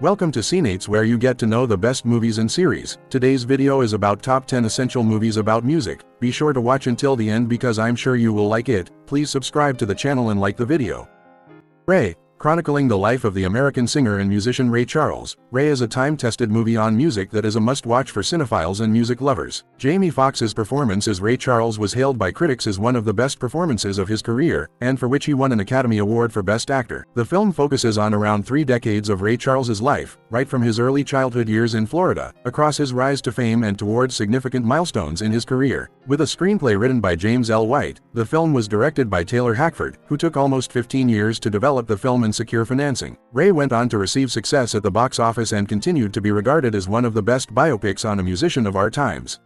Welcome to Cineights, where you get to know the best movies and series. Today's video is about top 10 essential movies about music. Be sure to watch until the end because I'm sure you will like it. Please subscribe to the channel and like the video. Ray. Chronicling the life of the American singer and musician Ray Charles. Ray is a time-tested movie on music that is a must-watch for cinephiles and music lovers. Jamie Foxx's performance as Ray Charles was hailed by critics as one of the best performances of his career, and for which he won an Academy Award for Best Actor. The film focuses on around 3 decades of Ray Charles's life, right from his early childhood years in Florida, across his rise to fame and towards significant milestones in his career. With a screenplay written by James L. White, the film was directed by Taylor Hackford, who took almost 15 years to develop the film and secure financing. Ray went on to receive success at the box office and continued to be regarded as one of the best biopics on a musician of our times.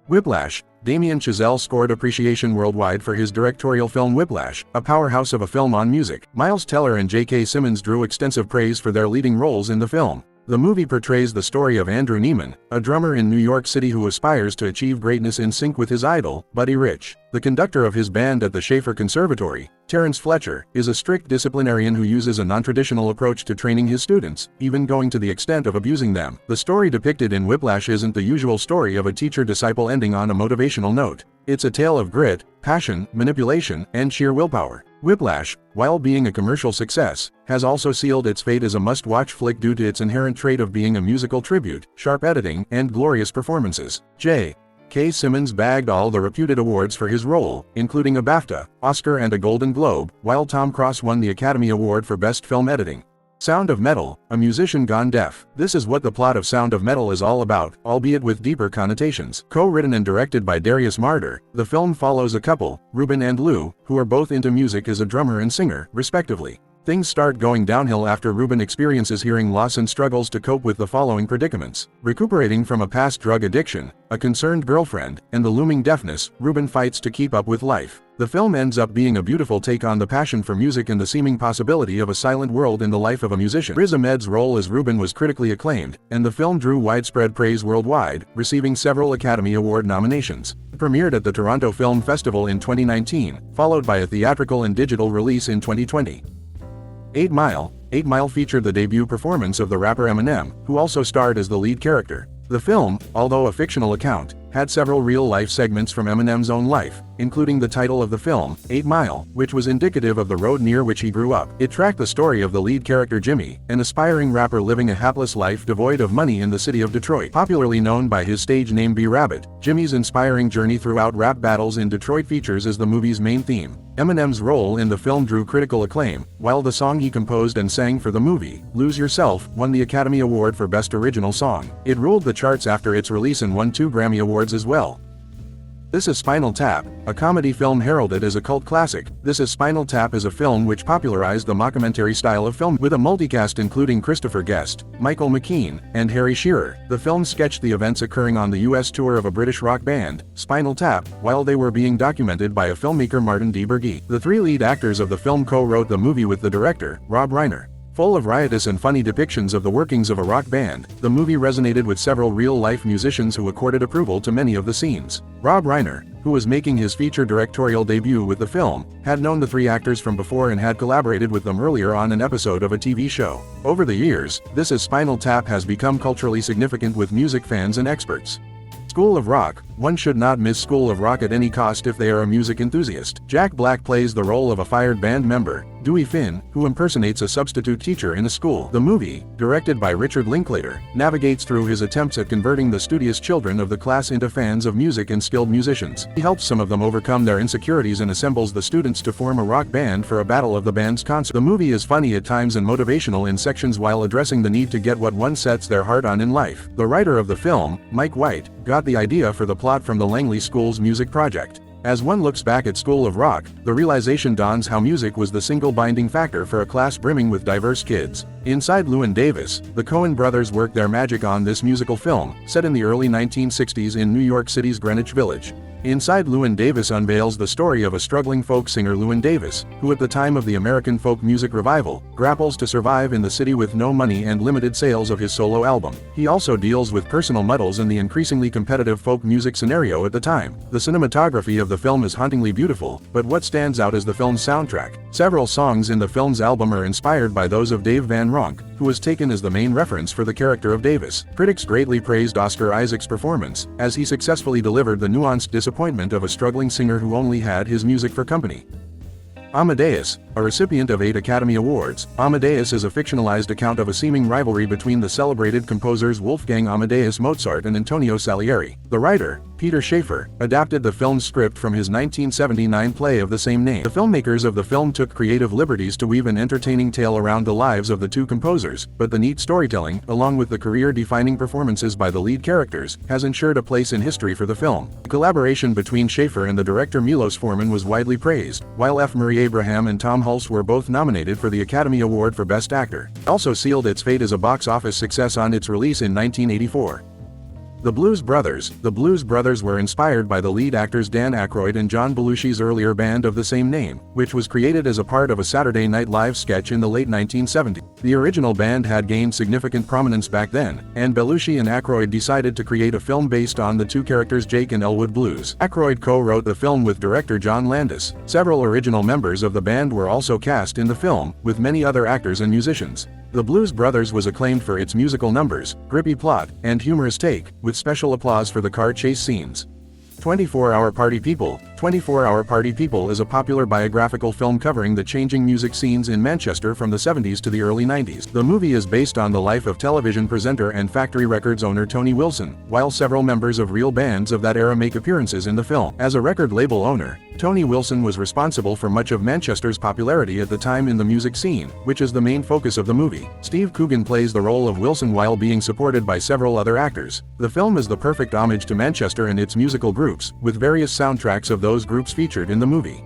Whiplash. Damien Chazelle scored appreciation worldwide for his directorial film Whiplash, a powerhouse of a film on music. Miles Teller and J.K. Simmons drew extensive praise for their leading roles in the film. The movie portrays the story of Andrew Neiman, a drummer in New York City who aspires to achieve greatness in sync with his idol, Buddy Rich. The conductor of his band at the Schaefer Conservatory, Terrence Fletcher, is a strict disciplinarian who uses a non-traditional approach to training his students, even going to the extent of abusing them. The story depicted in Whiplash isn't the usual story of a teacher-disciple ending on a motivational note. It's a tale of grit, passion, manipulation, and sheer willpower. Whiplash, while being a commercial success, has also sealed its fate as a must-watch flick due to its inherent trait of being a musical tribute, sharp editing, and glorious performances. J.K. Simmons bagged all the reputed awards for his role, including a BAFTA, Oscar and a Golden Globe, while Tom Cross won the Academy Award for Best Film Editing. Sound of Metal, a musician gone deaf. This is what the plot of Sound of Metal is all about, albeit with deeper connotations. Co-written and directed by Darius Marder, the film follows a couple, Ruben and Lou, who are both into music as a drummer and singer, respectively. Things start going downhill after Ruben experiences hearing loss and struggles to cope with the following predicaments. Recuperating from a past drug addiction, a concerned girlfriend, and the looming deafness, Ruben fights to keep up with life. The film ends up being a beautiful take on the passion for music and the seeming possibility of a silent world in the life of a musician. Riz Ahmed's role as Ruben was critically acclaimed, and the film drew widespread praise worldwide, receiving several Academy Award nominations. It premiered at the Toronto Film Festival in 2019, followed by a theatrical and digital release in 2020. 8 Mile. 8 Mile featured the debut performance of the rapper Eminem, who also starred as the lead character. The film, although a fictional account, had several real-life segments from Eminem's own life, including the title of the film, 8 Mile, which was indicative of the road near which he grew up. It tracked the story of the lead character Jimmy, an aspiring rapper living a hapless life devoid of money in the city of Detroit. Popularly known by his stage name B-Rabbit, Jimmy's inspiring journey throughout rap battles in Detroit features as the movie's main theme. Eminem's role in the film drew critical acclaim, while the song he composed and sang for the movie, Lose Yourself, won the Academy Award for Best Original Song. It ruled the charts after its release and won 2 Grammy Awards as well. This is Spinal Tap, a comedy film heralded as a cult classic. This is Spinal Tap is a film which popularized the mockumentary style of film with a multicast including Christopher Guest, Michael McKean, and Harry Shearer. The film sketched the events occurring on the US tour of a British rock band, Spinal Tap, while they were being documented by a filmmaker Martin D. Berge. The 3 lead actors of the film co-wrote the movie with the director, Rob Reiner. Full of riotous and funny depictions of the workings of a rock band, the movie resonated with several real-life musicians who accorded approval to many of the scenes. Rob Reiner, who was making his feature directorial debut with the film, had known the 3 actors from before and had collaborated with them earlier on an episode of a TV show. Over the years, This is Spinal Tap has become culturally significant with music fans and experts. School of Rock. One should not miss School of Rock at any cost if they are a music enthusiast. Jack Black plays the role of a fired band member, Dewey Finn, who impersonates a substitute teacher in a school. The movie, directed by Richard Linklater, navigates through his attempts at converting the studious children of the class into fans of music and skilled musicians. He helps some of them overcome their insecurities and assembles the students to form a rock band for a battle of the band's concert. The movie is funny at times and motivational in sections while addressing the need to get what one sets their heart on in life. The writer of the film, Mike White, got the idea for the plot from the Langley School's music project. As one looks back at School of Rock, the realization dawns how music was the single binding factor for a class brimming with diverse kids. Inside Llewyn Davis, the Coen brothers worked their magic on this musical film, set in the early 1960s in New York City's Greenwich Village. Inside Llewyn Davis unveils the story of a struggling folk singer Llewyn Davis, who at the time of the American folk music revival, grapples to survive in the city with no money and limited sales of his solo album. He also deals with personal muddles in the increasingly competitive folk music scenario at the time. The cinematography of the film is hauntingly beautiful, but what stands out is the film's soundtrack. Several songs in the film's album are inspired by those of Dave Van Ronk, who was taken as the main reference for the character of Davis. Critics greatly praised Oscar Isaac's performance, as he successfully delivered the nuanced disappointment of a struggling singer who only had his music for company. Amadeus, a recipient of 8 Academy Awards, Amadeus is a fictionalized account of a seeming rivalry between the celebrated composers Wolfgang Amadeus Mozart and Antonio Salieri. The writer, Peter Shaffer, adapted the film's script from his 1979 play of the same name. The filmmakers of the film took creative liberties to weave an entertaining tale around the lives of the two composers, but the neat storytelling, along with the career-defining performances by the lead characters, has ensured a place in history for the film. The collaboration between Shaffer and the director Milos Forman was widely praised, while F. Murray Abraham and Tom Hulce were both nominated for the Academy Award for Best Actor. It also sealed its fate as a box office success on its release in 1984. The Blues Brothers. The Blues Brothers were inspired by the lead actors Dan Aykroyd and John Belushi's earlier band of the same name, which was created as a part of a Saturday Night Live sketch in the late 1970s. The original band had gained significant prominence back then, and Belushi and Aykroyd decided to create a film based on the two characters Jake and Elwood Blues. Aykroyd co-wrote the film with director John Landis. Several original members of the band were also cast in the film, with many other actors and musicians. The Blues Brothers was acclaimed for its musical numbers, grippy plot, and humorous take, with special applause for the car chase scenes. 24-Hour Party People. 24-Hour Party People is a popular biographical film covering the changing music scenes in Manchester from the 70s to the early 90s. The movie is based on the life of television presenter and Factory Records owner Tony Wilson, while several members of real bands of that era make appearances in the film. As a record label owner, Tony Wilson was responsible for much of Manchester's popularity at the time in the music scene, which is the main focus of the movie. Steve Coogan plays the role of Wilson while being supported by several other actors. The film is the perfect homage to Manchester and its musical groups, with various soundtracks of those groups featured in the movie.